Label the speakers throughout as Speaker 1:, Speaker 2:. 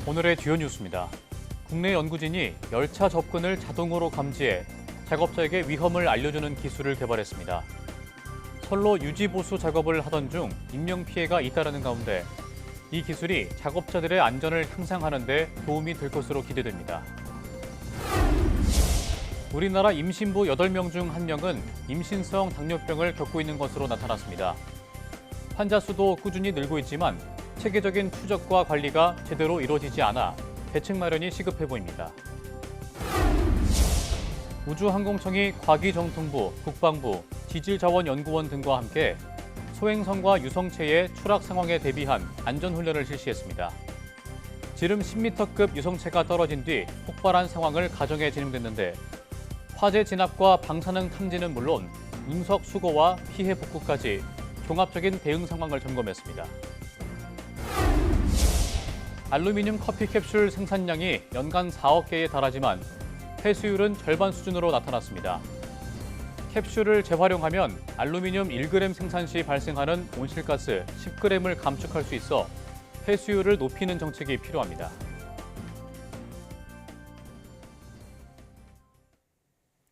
Speaker 1: 오늘의 주요 뉴스입니다. 국내 연구진이 열차 접근을 자동으로 감지해 작업자에게 위험을 알려주는 기술을 개발했습니다. 선로 유지 보수 작업을 하던 중 인명피해가 잇따르는 가운데 이 기술이 작업자들의 안전을 향상하는 데 도움이 될 것으로 기대됩니다. 우리나라 임신부 8명 중 1명은 임신성 당뇨병을 겪고 있는 것으로 나타났습니다. 환자 수도 꾸준히 늘고 있지만 체계적인 추적과 관리가 제대로 이루어지지 않아 대책 마련이 시급해 보입니다. 우주항공청이 과기정통부, 국방부, 지질자원연구원 등과 함께 소행성과 유성체의 추락 상황에 대비한 안전훈련을 실시했습니다. 지름 10m급 유성체가 떨어진 뒤 폭발한 상황을 가정해 진행됐는데 화재 진압과 방사능 탐지는 물론 운석 수거와 피해 복구까지 종합적인 대응 상황을 점검했습니다. 알루미늄 커피 캡슐 생산량이 연간 4억 개에 달하지만 폐수율은 절반 수준으로 나타났습니다. 캡슐을 재활용하면 알루미늄 1g 생산 시 발생하는 온실가스 10g을 감축할 수 있어 폐수율을 높이는 정책이 필요합니다.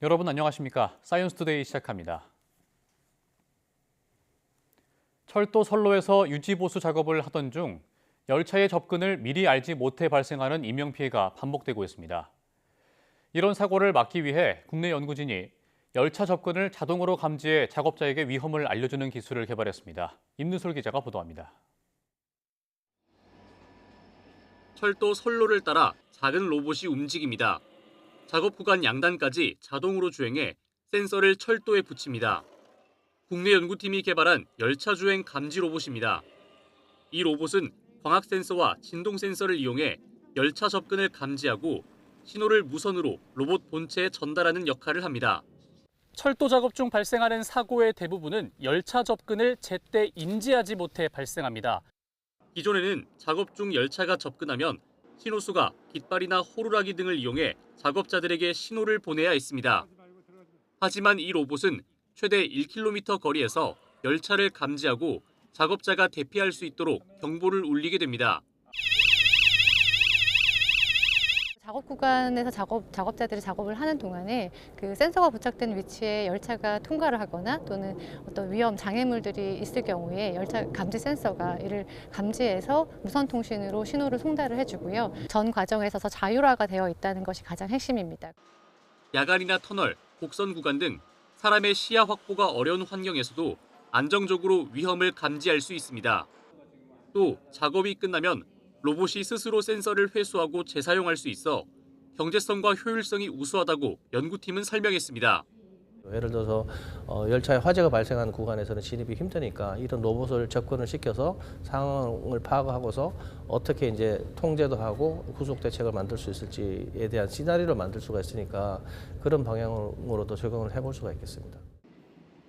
Speaker 1: 여러분 안녕하십니까? 사이언스투데이 시작합니다. 철도 선로에서 유지보수 작업을 하던 중 열차의 접근을 미리 알지 못해 발생하는 인명피해가 반복되고 있습니다. 이런 사고를 막기 위해 국내 연구진이 열차 접근을 자동으로 감지해 작업자에게 위험을 알려주는 기술을 개발했습니다. 임누솔 기자가 보도합니다.
Speaker 2: 철도 선로를 따라 작은 로봇이 움직입니다. 작업 구간 양단까지 자동으로 주행해 센서를 철도에 붙입니다. 국내 연구팀이 개발한 열차 주행 감지 로봇입니다. 이 로봇은 광학 센서와 진동 센서를 이용해 열차 접근을 감지하고 신호를 무선으로 로봇 본체에 전달하는 역할을 합니다.
Speaker 3: 철도 작업 중 발생하는 사고의 대부분은 열차 접근을 제때 인지하지 못해 발생합니다.
Speaker 2: 기존에는 작업 중 열차가 접근하면 신호수가 깃발이나 호루라기 등을 이용해 작업자들에게 신호를 보내야 했습니다. 하지만 이 로봇은 최대 1km 거리에서 열차를 감지하고 작업자가 대피할 수 있도록 경보를 울리게 됩니다.
Speaker 4: 작업 구간에서 작업자들이 작업을 하는 동안에 그 센서가 부착된 위치에 열차가 통과를 하거나 또는 어떤 위험 장애물들이 있을 경우에 열차 감지 센서가 이를 감지해서 무선 통신으로 신호를 송달을 해주고요. 전 과정에서 더 자율화가 되어 있다는 것이 가장 핵심입니다.
Speaker 2: 야간이나 터널, 곡선 구간 등 사람의 시야 확보가 어려운 환경에서도 안정적으로 위험을 감지할 수 있습니다. 또 작업이 끝나면 로봇이 스스로 센서를 회수하고 재사용할 수 있어 경제성과 효율성이 우수하다고 연구팀은 설명했습니다.
Speaker 5: 예를 들어서 열차에 화재가 발생하는 구간에서는 진입이 힘드니까 이런 로봇을 접근을 시켜서 상황을 파악하고서 어떻게 이제 통제도 하고 후속 대책을 만들 수 있을지에 대한 시나리오를 만들 수가 있으니까 그런 방향으로도 적용을 해볼 수가 있겠습니다.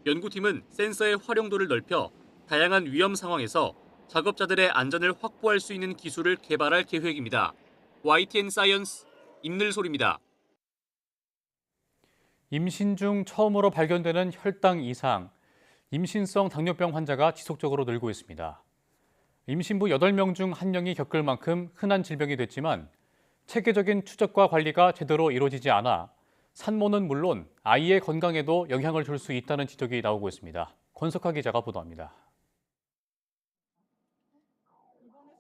Speaker 2: 연구팀은 센서의 활용도를 넓혀 다양한 위험 상황에서 작업자들의 안전을 확보할 수 있는 기술을 개발할 계획입니다. YTN 사이언스 임늘솔입니다.
Speaker 1: 임신 중 처음으로 발견되는 혈당 이상, 임신성 당뇨병 환자가 지속적으로 늘고 있습니다. 임신부 8명 중 1명이 겪을 만큼 흔한 질병이 됐지만 체계적인 추적과 관리가 제대로 이루어지지 않아 산모는 물론 아이의 건강에도 영향을 줄 수 있다는 지적이 나오고 있습니다. 권석하 기자가 보도합니다.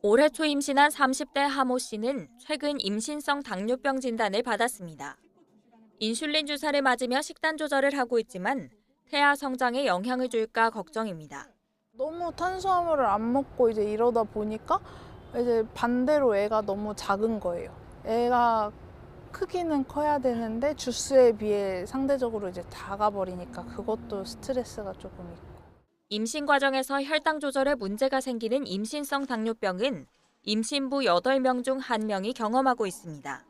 Speaker 6: 올해 초 임신한 30대 하모 씨는 최근 임신성 당뇨병 진단을 받았습니다. 인슐린 주사를 맞으며 식단 조절을 하고 있지만 태아 성장에 영향을 줄까 걱정입니다.
Speaker 7: 너무 탄수화물을 안 먹고 이제 이러다 보니까 이제 반대로 애가 너무 작은 거예요. 애가 크기는 커야 되는데 주스에 비해 상대적으로 이제 작아버리니까 그것도 스트레스가 조금 있고.
Speaker 6: 임신 과정에서 혈당 조절에 문제가 생기는 임신성 당뇨병은 임신부 8명 중 1명이 경험하고 있습니다.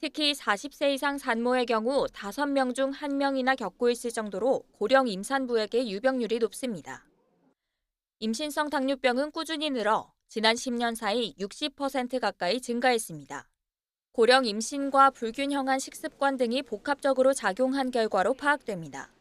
Speaker 6: 특히 40세 이상 산모의 경우 5명 중 1명이나 겪고 있을 정도로 고령 임산부에게 유병률이 높습니다. 임신성 당뇨병은 꾸준히 늘어 지난 10년 사이 60% 가까이 증가했습니다. 고령 임신과 불균형한 식습관 등이 복합적으로 작용한 결과로 파악됩니다.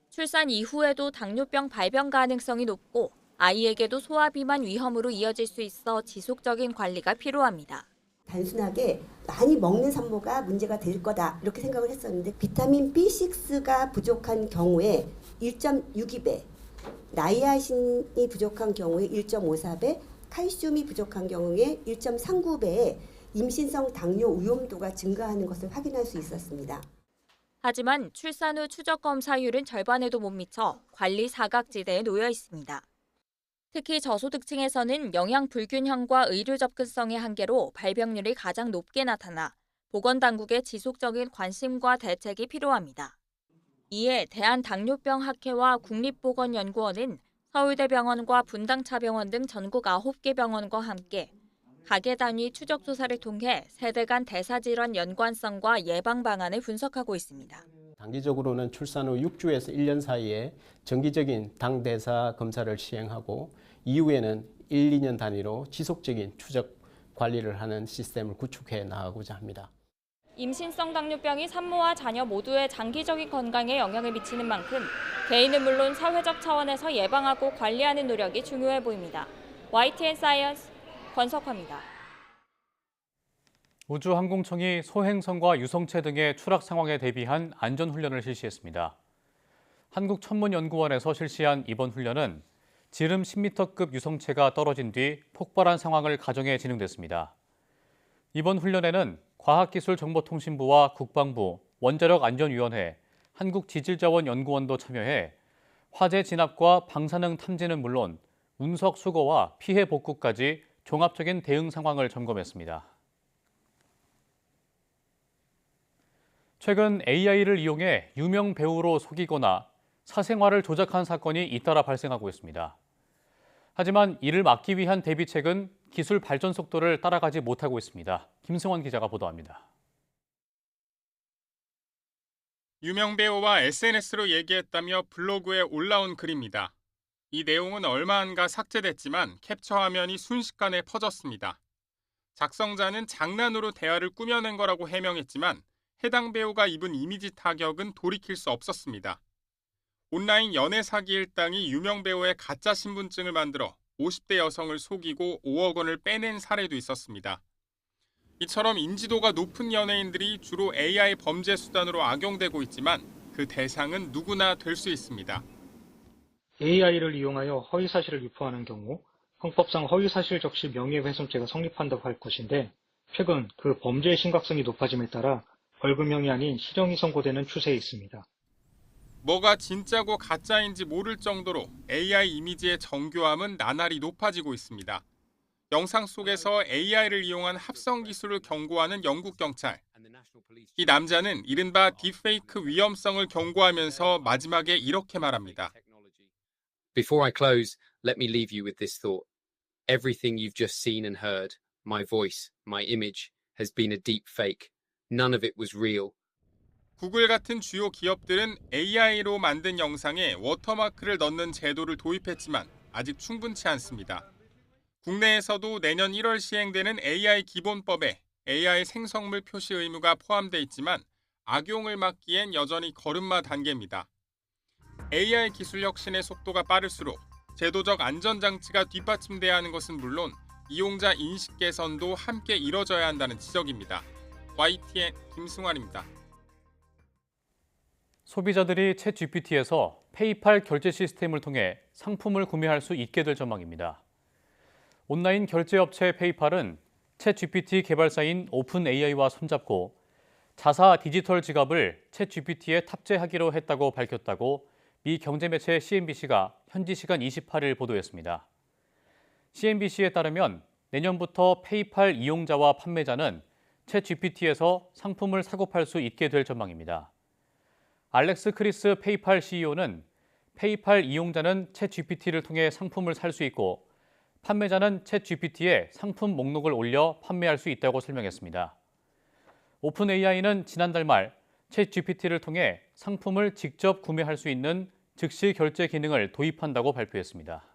Speaker 6: 출산 이후에도 당뇨병 발병 가능성이 높고 아이에게도 소화비만 위험으로 이어질 수 있어 지속적인 관리가 필요합니다.
Speaker 8: 단순하게 많이 먹는 산모가 문제가 될 거다 이렇게 생각을 했었는데 비타민 B6가 부족한 경우에 1.62배, 나이아신이 부족한 경우에 1.54배, 칼슘이 부족한 경우에 1.39배의 임신성 당뇨 위험도가 증가하는 것을 확인할 수 있었습니다.
Speaker 6: 하지만 출산 후 추적 검사율은 절반에도 못 미쳐 관리 사각지대에 놓여 있습니다. 특히 저소득층에서는 영양 불균형과 의료 접근성의 한계로 발병률이 가장 높게 나타나 보건당국의 지속적인 관심과 대책이 필요합니다. 이에 대한당뇨병학회와 국립보건연구원은 서울대병원과 분당차병원 등 전국 9개 병원과 함께 가계 단위 추적 조사를 통해 세대 간 대사질환 연관성과 예방 방안을 분석하고 있습니다.
Speaker 9: 단기적으로는 출산 후 6주에서 1년 사이에 정기적인 당 대사 검사를 시행하고 이후에는 1, 2년 단위로 지속적인 추적 관리를 하는 시스템을 구축해 나가고자 합니다.
Speaker 6: 임신성 당뇨병이 산모와 자녀 모두의 장기적인 건강에 영향을 미치는 만큼 개인은 물론 사회적 차원에서 예방하고 관리하는 노력이 중요해 보입니다. YTN 사이언스 권석화입니다.
Speaker 1: 우주항공청이 소행성과 유성체 등의 추락 상황에 대비한 안전훈련을 실시했습니다. 한국천문연구원에서 실시한 이번 훈련은 지름 10m급 유성체가 떨어진 뒤 폭발한 상황을 가정해 진행됐습니다. 이번 훈련에는 과학기술정보통신부와 국방부, 원자력안전위원회, 한국지질자원연구원도 참여해 화재 진압과 방사능 탐지는 물론 운석 수거와 피해 복구까지 종합적인 대응 상황을 점검했습니다. 최근 AI를 이용해 유명 배우로 속이거나 사생활을 조작한 사건이 잇따라 발생하고 있습니다. 하지만 이를 막기 위한 대비책은 기술 발전 속도를 따라가지 못하고 있습니다. 김승원 기자가 보도합니다.
Speaker 10: 유명 배우와 SNS로 얘기했다며 블로그에 올라온 글입니다. 이 내용은 얼마 안가 삭제됐지만 캡처 화면이 순식간에 퍼졌습니다. 작성자는 장난으로 대화를 꾸며낸 거라고 해명했지만 해당 배우가 입은 이미지 타격은 돌이킬 수 없었습니다. 온라인 연애 사기 일당이 유명 배우의 가짜 신분증을 만들어 50대 여성을 속이고 5억 원을 빼낸 사례도 있었습니다. 이처럼 인지도가 높은 연예인들이 주로 AI 범죄 수단으로 악용되고 있지만 그 대상은 누구나 될 수 있습니다.
Speaker 11: AI를 이용하여 허위사실을 유포하는 경우 형법상 허위사실 적시 명예훼손죄가 성립한다고 할 것인데 최근 그 범죄의 심각성이 높아짐에 따라 벌금형이 아닌 실형이 선고되는 추세에 있습니다.
Speaker 10: 뭐가 진짜고 가짜인지 모를 정도로 AI 이미지의 정교함은 나날이 높아지고 있습니다. 영상 속에서 AI를 이용한 합성 기술을 경고하는 영국 경찰. 이 남자는 이른바 딥페이크 위험성을 경고하면서 마지막에 이렇게 말합니다.
Speaker 12: Before I close, let me leave you with this thought. Everything you've just seen and heard, my voice, my image, has been a deep fake. None of it was real.
Speaker 10: 구글 같은 주요 기업들은 AI로 만든 영상에 워터마크를 넣는 제도를 도입했지만 아직 충분치 않습니다. 국내에서도 내년 1월 시행되는 AI 기본법에 AI 생성물 표시 의무가 포함돼 있지만 악용을 막기엔 여전히 걸음마 단계입니다. AI 기술 혁신의 속도가 빠를수록 제도적 안전장치가 뒷받침돼야 하는 것은 물론 이용자 인식 개선도 함께 이뤄져야 한다는 지적입니다. YTN 김승환입니다.
Speaker 1: 소비자들이 챗GPT에서 페이팔 결제 시스템을 통해 상품을 구매할 수 있게 될 전망입니다. 온라인 결제업체 페이팔은 챗GPT 개발사인 오픈AI와 손잡고 자사 디지털 지갑을 챗GPT에 탑재하기로 했다고 밝혔다고 미 경제매체 CNBC가 현지 시간 28일 보도했습니다. CNBC에 따르면 내년부터 페이팔 이용자와 판매자는 챗GPT에서 상품을 사고 팔 수 있게 될 전망입니다. 알렉스 크리스 페이팔 CEO는 페이팔 이용자는 챗GPT를 통해 상품을 살 수 있고 판매자는 챗GPT에 상품 목록을 올려 판매할 수 있다고 설명했습니다. 오픈AI는 지난달 말 챗GPT를 통해 상품을 직접 구매할 수 있는 즉시 결제 기능을 도입한다고 발표했습니다.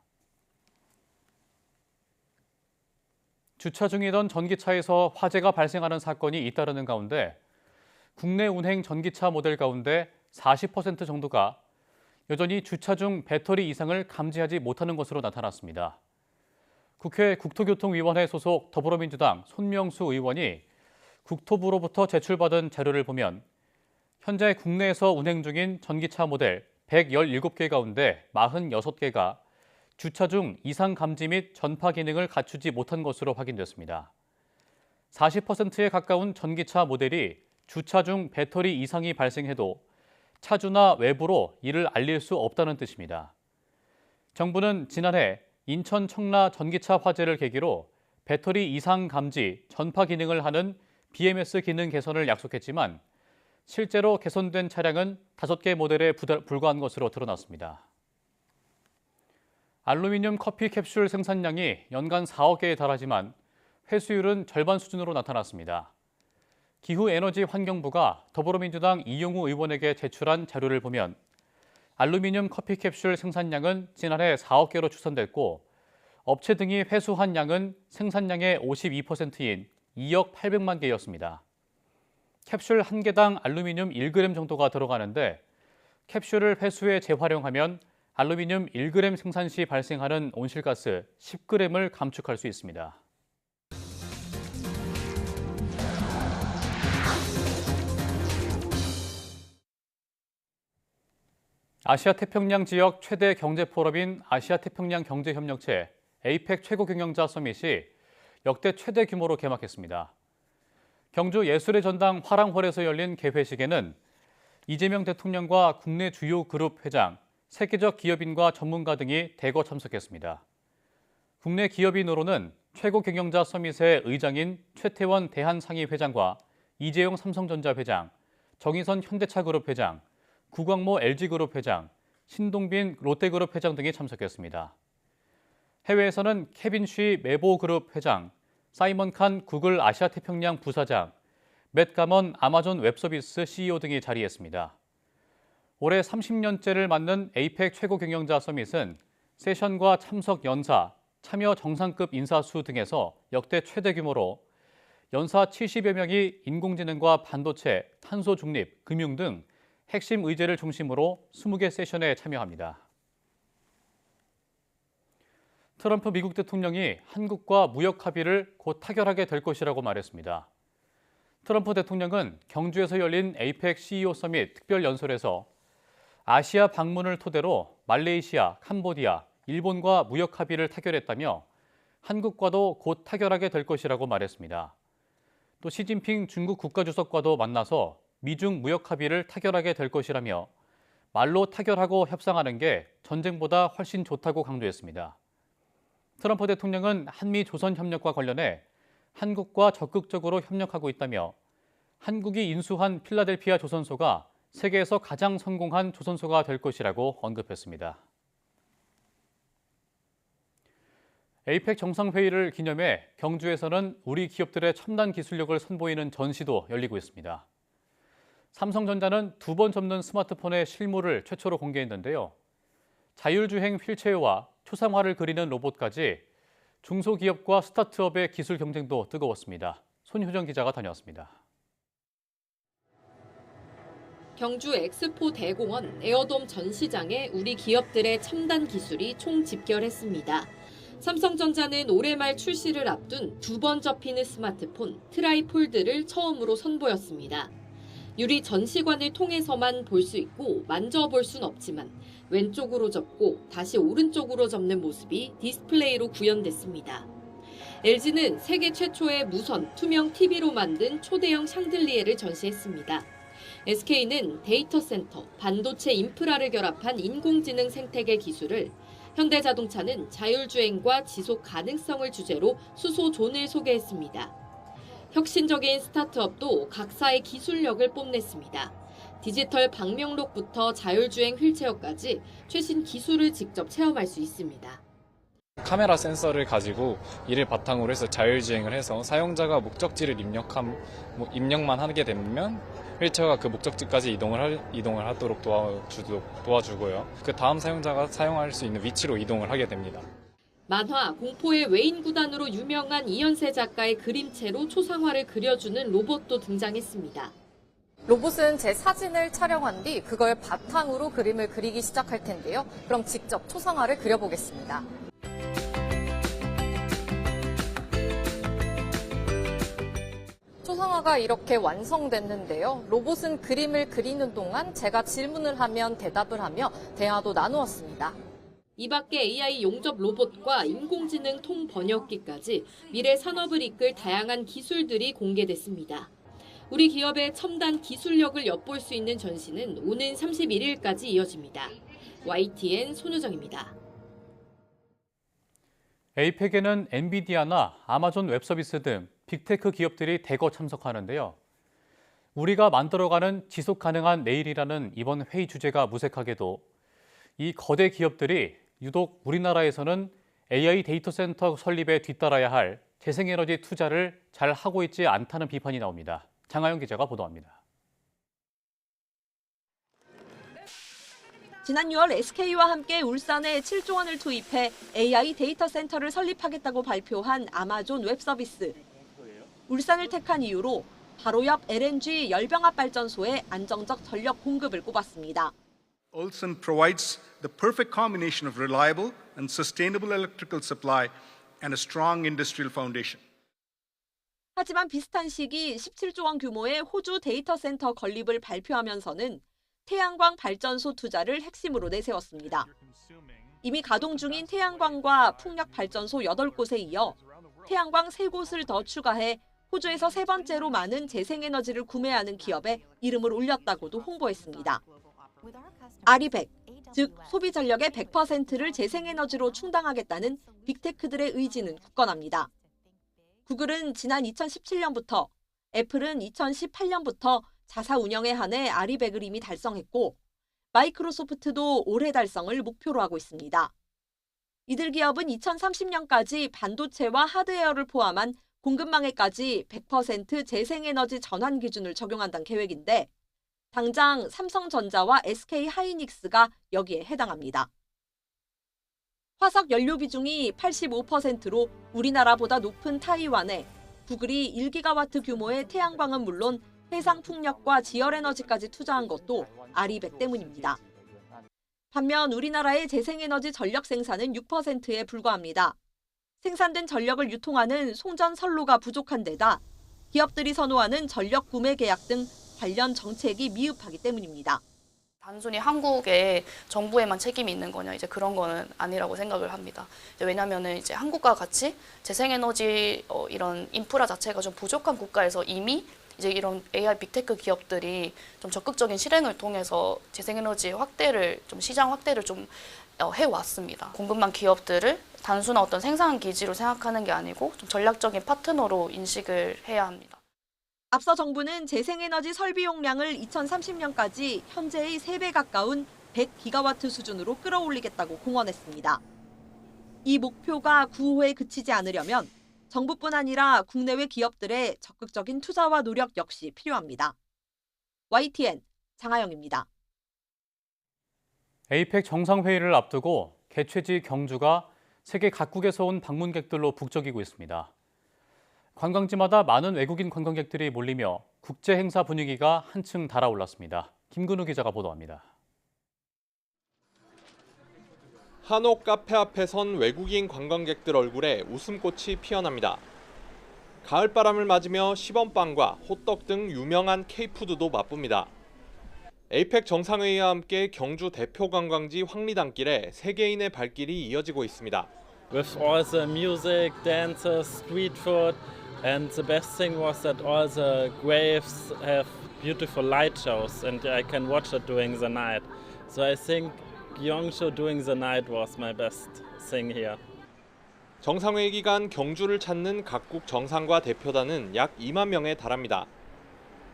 Speaker 1: 주차 중이던 전기차에서 화재가 발생하는 사건이 잇따르는 가운데 국내 운행 전기차 모델 가운데 40% 정도가 여전히 주차 중 배터리 이상을 감지하지 못하는 것으로 나타났습니다. 국회 국토교통위원회 소속 더불어민주당 손명수 의원이 국토부로부터 제출받은 자료를 보면 현재 국내에서 운행 중인 전기차 모델 117개 가운데 46개가 주차 중 이상 감지 및 전파 기능을 갖추지 못한 것으로 확인됐습니다. 40%에 가까운 전기차 모델이 주차 중 배터리 이상이 발생해도 차주나 외부로 이를 알릴 수 없다는 뜻입니다. 정부는 지난해 인천 청라 전기차 화재를 계기로 배터리 이상 감지, 전파 기능을 하는 BMS 기능 개선을 약속했지만 실제로 개선된 차량은 5개 모델에 불과한 것으로 드러났습니다. 알루미늄 커피 캡슐 생산량이 연간 4억 개에 달하지만 회수율은 절반 수준으로 나타났습니다. 기후에너지환경부가 더불어민주당 이용우 의원에게 제출한 자료를 보면 알루미늄 커피 캡슐 생산량은 지난해 4억 개로 추산됐고 업체 등이 회수한 양은 생산량의 52%인 2억 800만 개였습니다. 캡슐 한 개당 알루미늄 1g 정도가 들어가는데 캡슐을 회수해 재활용하면 알루미늄 1g 생산 시 발생하는 온실가스 10g을 감축할 수 있습니다. 아시아태평양 지역 최대 경제포럼인 아시아태평양 경제협력체 APEC 최고경영자 서밋이 역대 최대 규모로 개막했습니다. 경주 예술의 전당 화랑홀에서 열린 개회식에는 이재명 대통령과 국내 주요 그룹 회장, 세계적 기업인과 전문가 등이 대거 참석했습니다. 국내 기업인으로는 최고경영자 서밋의 의장인 최태원 대한상의 회장과 이재용 삼성전자 회장, 정의선 현대차그룹 회장, 구광모 LG그룹 회장, 신동빈 롯데그룹 회장 등이 참석했습니다. 해외에서는 케빈 쉬 메보그룹 회장, 사이먼 칸 구글 아시아태평양 부사장, 맷 가먼 아마존 웹서비스 CEO 등이 자리했습니다. 올해 30년째를 맞는 APEC 최고경영자 서밋은 세션과 참석 연사, 참여 정상급 인사수 등에서 역대 최대 규모로 연사 70여 명이 인공지능과 반도체, 탄소 중립, 금융 등 핵심 의제를 중심으로 20개 세션에 참여합니다. 트럼프 미국 대통령이 한국과 무역 합의를 곧 타결하게 될 것이라고 말했습니다. 트럼프 대통령은 경주에서 열린 APEC CEO 서밋 특별 연설에서 아시아 방문을 토대로 말레이시아, 캄보디아, 일본과 무역 합의를 타결했다며 한국과도 곧 타결하게 될 것이라고 말했습니다. 또 시진핑 중국 국가주석과도 만나서 미중 무역 합의를 타결하게 될 것이라며 말로 타결하고 협상하는 게 전쟁보다 훨씬 좋다고 강조했습니다. 트럼프 대통령은 한미 조선 협력과 관련해 한국과 적극적으로 협력하고 있다며 한국이 인수한 필라델피아 조선소가 세계에서 가장 성공한 조선소가 될 것이라고 언급했습니다. APEC 정상회의를 기념해 경주에서는 우리 기업들의 첨단 기술력을 선보이는 전시도 열리고 있습니다. 삼성전자는 2번 접는 스마트폰의 실물을 최초로 공개했는데요. 자율주행 휠체어와 초상화를 그리는 로봇까지 중소기업과 스타트업의 기술 경쟁도 뜨거웠습니다. 손효정 기자가 다녀왔습니다.
Speaker 13: 경주 엑스포 대공원 에어돔 전시장에 우리 기업들의 첨단 기술이 총집결했습니다. 삼성전자는 올해 말 출시를 앞둔 2번 접히는 스마트폰 트라이폴드를 처음으로 선보였습니다. 유리 전시관을 통해서만 볼 수 있고 만져볼 순 없지만 왼쪽으로 접고 다시 오른쪽으로 접는 모습이 디스플레이로 구현됐습니다. LG는 세계 최초의 무선 투명 TV로 만든 초대형 샹들리에를 전시했습니다. SK는 데이터 센터, 반도체 인프라를 결합한 인공지능 생태계 기술을, 현대자동차는 자율주행과 지속 가능성을 주제로 수소존을 소개했습니다. 혁신적인 스타트업도 각사의 기술력을 뽐냈습니다. 디지털 방명록부터 자율주행 휠체어까지 최신 기술을 직접 체험할 수 있습니다.
Speaker 14: 카메라 센서를 가지고 이를 바탕으로 해서 자율주행을 해서 사용자가 목적지를 입력만 하게 되면 휠체어가 그 목적지까지 이동을 하도록 도와주고요. 그 다음 사용자가 사용할 수 있는 위치로 이동을 하게 됩니다.
Speaker 13: 만화 공포의 외인 구단으로 유명한 이현세 작가의 그림체로 초상화를 그려주는 로봇도 등장했습니다.
Speaker 15: 로봇은 제 사진을 촬영한 뒤 그걸 바탕으로 그림을 그리기 시작할 텐데요. 그럼 직접 초상화를 그려보겠습니다. 초상화가 이렇게 완성됐는데요. 로봇은 그림을 그리는 동안 제가 질문을 하면 대답을 하며 대화도 나누었습니다.
Speaker 13: 이 밖에 AI 용접 로봇과 인공지능 통번역기까지 미래 산업을 이끌 다양한 기술들이 공개됐습니다. 우리 기업의 첨단 기술력을 엿볼 수 있는 전시는 오는 31일까지 이어집니다. YTN 손유정입니다.
Speaker 1: 에이펙에는 엔비디아나 아마존 웹서비스 등 빅테크 기업들이 대거 참석하는데요. 우리가 만들어가는 지속 가능한 내일이라는 이번 회의 주제가 무색하게도 이 거대 기업들이 유독 우리나라에서는 AI 데이터 센터 설립에 뒤따라야 할 재생에너지 투자를 잘 하고 있지 않다는 비판이 나옵니다. 장하영 기자가 보도합니다.
Speaker 16: 지난 6월 SK와 함께 울산에 7조 원을 투입해 AI 데이터 센터를 설립하겠다고 발표한 아마존 웹서비스. 울산을 택한 이유로 바로 옆 LNG 열병합 발전소의 안정적 전력 공급을 꼽았습니다.
Speaker 17: Ulsan provides the perfect combination of reliable and sustainable electrical supply and a strong industrial foundation.
Speaker 16: 하지만 비슷한 시기 17조 원 규모의 호주 데이터 센터 건립을 발표하면서는 태양광 발전소 투자를 핵심으로 내세웠습니다. 이미 가동 중인 태양광과 풍력 발전소 8곳에 이어 태양광 3곳을 더 추가해 호주에서 세 번째로 많은 재생에너지를 구매하는 기업에 이름을 올렸다고도 홍보했습니다. 아리백, 즉 소비 전력의 100%를 재생에너지로 충당하겠다는 빅테크들의 의지는 굳건합니다. 구글은 지난 2017년부터, 애플은 2018년부터 자사 운영에 한해 아리백을 이미 달성했고 마이크로소프트도 올해 달성을 목표로 하고 있습니다. 이들 기업은 2030년까지 반도체와 하드웨어를 포함한 공급망에까지 100% 재생에너지 전환 기준을 적용한다는 계획인데 당장 삼성전자와 SK하이닉스가 여기에 해당합니다. 화석 연료 비중이 85%로 우리나라보다 높은 타이완에 구글이 1기가와트 규모의 태양광은 물론 해상 풍력과 지열에너지까지 투자한 것도 아리백 때문입니다. 반면 우리나라의 재생에너지 전력 생산은 6%에 불과합니다. 생산된 전력을 유통하는 송전 선로가 부족한 데다 기업들이 선호하는 전력 구매 계약 등 관련 정책이 미흡하기 때문입니다.
Speaker 18: 단순히 한국의 정부에만 책임이 있는 거냐 이제 그런 거는 아니라고 생각을 합니다. 왜냐하면은 이제 한국과 같이 재생에너지 이런 인프라 자체가 좀 부족한 국가에서 이미 이제 이런 AI 빅테크 기업들이 좀 적극적인 실행을 통해서 재생에너지 확대를 좀 시장 확대를 좀 해왔습니다. 공급망 기업들을 단순한 어떤 생산 기지로 생각하는 게 아니고 좀 전략적인 파트너로 인식을 해야 합니다.
Speaker 16: 앞서 정부는 재생에너지 설비 용량을 2030년까지 현재의 3배 가까운 100기가와트 수준으로 끌어올리겠다고 공언했습니다. 이 목표가 구호에 그치지 않으려면 정부뿐 아니라 국내외 기업들의 적극적인 투자와 노력 역시 필요합니다. YTN 장하영입니다.
Speaker 1: 에이펙 정상회의를 앞두고 개최지 경주가 세계 각국에서 온 방문객들로 북적이고 있습니다. 관광지마다 많은 외국인 관광객들이 몰리며 국제 행사 분위기가 한층 달아올랐습니다. 김근우 기자가 보도합니다.
Speaker 19: 한옥 카페 앞에 선 외국인 관광객들 얼굴에 웃음꽃이 피어납니다. 가을바람을 맞으며 시범빵과 호떡 등 유명한 K푸드도 맛봅니다. 에이펙 정상회의와 함께 경주 대표 관광지 황리단길에 세계인의 발길이 이어지고 있습니다.
Speaker 20: With all the music, dances, street food, and the best thing was that all the graves have beautiful light shows, and I can watch it during the night. So I think Gyeongsho during the night was my best thing here.
Speaker 19: 정상회의 기간 경주를 찾는 각국 정상과 대표단은 약 2만 명에 달합니다.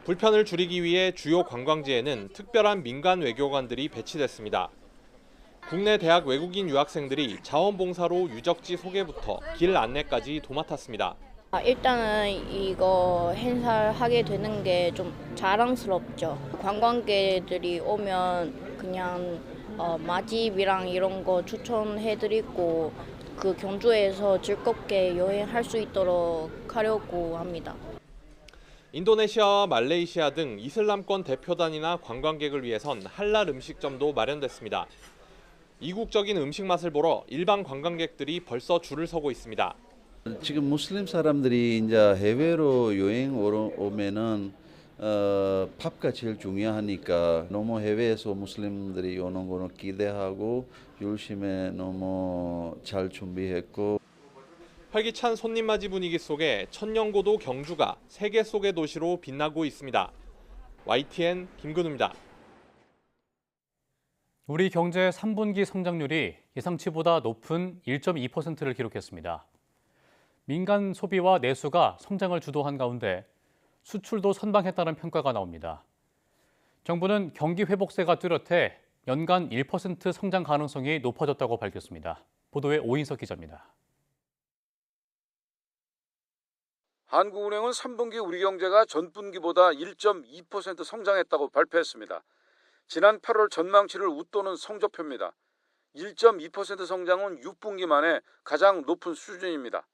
Speaker 19: 불편을 줄이기 위해 주요 관광지에는 특별한 민간 외교관들이 배치됐습니다. 국내 대학 외국인 유학생들이 자원봉사로 유적지 소개부터 길 안내까지 도맡았습니다.
Speaker 21: 일단은 이거 행사를 하게 되는 게 좀 자랑스럽죠. 관광객들이 오면 그냥 맛집이랑 이런 거 추천해드리고 그 경주에서 즐겁게 여행할 수 있도록 하려고 합니다.
Speaker 19: 인도네시아와 말레이시아 등 이슬람권 대표단이나 관광객을 위해선 할랄 음식점도 마련됐습니다. 이국적인 음식 맛을 보러 일반 관광객들이 벌써 줄을 서고 있습니다.
Speaker 3: 지금 무슬림 사람들이 이제 해외로 여행 오면은 팝가 제일 중요하니까 너무 해외에서 무슬림들이 오는 거는 기대하고 열심히 너무 잘 준비했고.
Speaker 19: 활기찬 손님 맞이 분위기 속에 천년고도 경주가 세계 속의 도시로 빛나고 있습니다. YTN 김근우입니다.
Speaker 1: 우리 경제 3분기 성장률이 예상치보다 높은 1.2%를 기록했습니다. 민간 소비와 내수가 성장을 주도한 가운데 수출도 선방했다는 평가가 나옵니다. 정부는 경기 회복세가 뚜렷해 연간 1% 성장 가능성이 높아졌다고 밝혔습니다. 보도에 오인석 기자입니다.
Speaker 22: 한국은행은 3분기 우리 경제가 전분기보다 1.2% 성장했다고 발표했습니다. 지난 8월 전망치를 웃도는 성적표입니다. 1.2% 성장은 6분기 만에 가장 높은 수준입니다.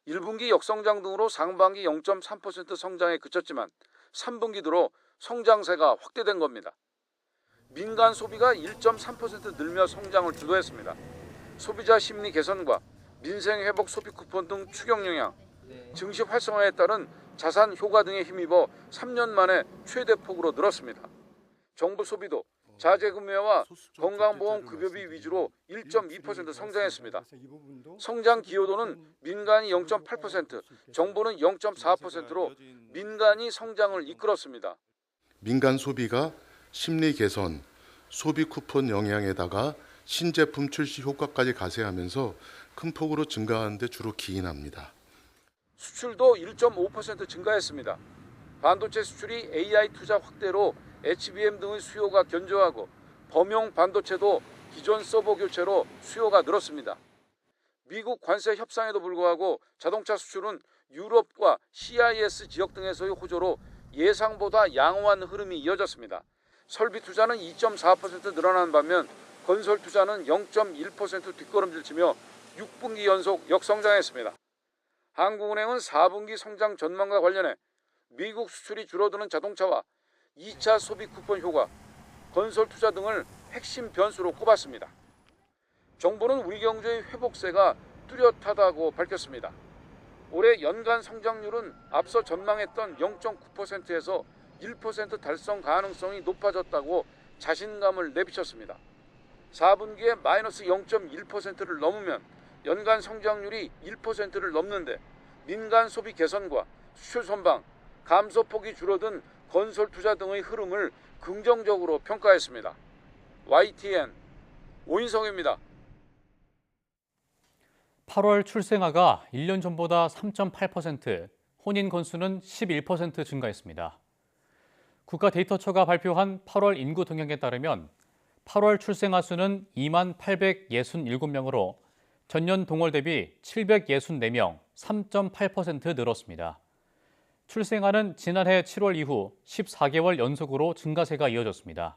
Speaker 22: 1분기 역성장 등으로 상반기 0.3% 성장에 그쳤지만 3분기 들어 성장세가 확대된 겁니다. 민간 소비가 1.3% 늘며 성장을 주도했습니다. 소비자 심리 개선과 민생 회복 소비 쿠폰 등 추경 영향, 증시 활성화에 따른 자산 효과 등에 힘입어 3년 만에 최대폭으로 늘었습니다. 정부 소비도 자재구매와 건강보험 급여비 위주로 1.2% 성장했습니다. 성장 기여도는 민간이 0.8%, 정부는 0.4%로 민간이 성장을 이끌었습니다.
Speaker 23: 민간 소비가 심리 개선, 소비 쿠폰 영향에다가 신제품 출시 효과까지 가세하면서 큰 폭으로 증가하는 데 주로 기인합니다.
Speaker 22: 수출도 1.5% 증가했습니다. 반도체 수출이 AI 투자 확대로 HBM 등의 수요가 견조하고 범용 반도체도 기존 서버 교체로 수요가 늘었습니다. 미국 관세 협상에도 불구하고 자동차 수출은 유럽과 CIS 지역 등에서의 호조로 예상보다 양호한 흐름이 이어졌습니다. 설비 투자는 2.4% 늘어난 반면 건설 투자는 0.1% 뒷걸음질치며 6분기 연속 역성장했습니다. 한국은행은 4분기 성장 전망과 관련해 미국 수출이 줄어드는 자동차와 2차 소비 쿠폰 효과, 건설 투자 등을 핵심 변수로 꼽았습니다. 정부는 우리 경제의 회복세가 뚜렷하다고 밝혔습니다. 올해 연간 성장률은 앞서 전망했던 0.9%에서 1% 달성 가능성이 높아졌다고 자신감을 내비쳤습니다. 4분기에 마이너스 0.1%를 넘으면 연간 성장률이 1%를 넘는데 민간 소비 개선과 수출 선방, 감소폭이 줄어든 건설 투자 등의 흐름을 긍정적으로 평가했습니다. YTN 오인성입니다.
Speaker 1: 8월 출생아가 1년 전보다 3.8%, 혼인 건수는 11% 증가했습니다. 국가데이터처가 발표한 8월 인구 동향에 따르면 8월 출생아 수는 2만 867명으로 전년 동월 대비 764명, 3.8% 늘었습니다. 출생아는 지난해 7월 이후 14개월 연속으로 증가세가 이어졌습니다.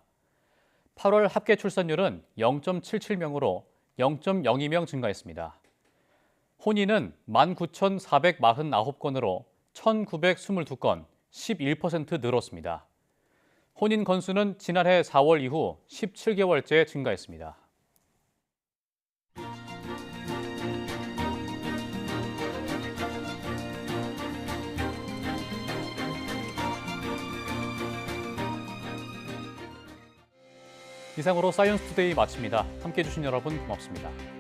Speaker 1: 8월 합계 출산율은 0.77명으로 0.02명 증가했습니다. 혼인은 19,449건으로 1,922건, 11% 늘었습니다. 혼인 건수는 지난해 4월 이후 17개월째 증가했습니다. 이상으로 사이언스 투데이 마칩니다. 함께해 주신 여러분 고맙습니다.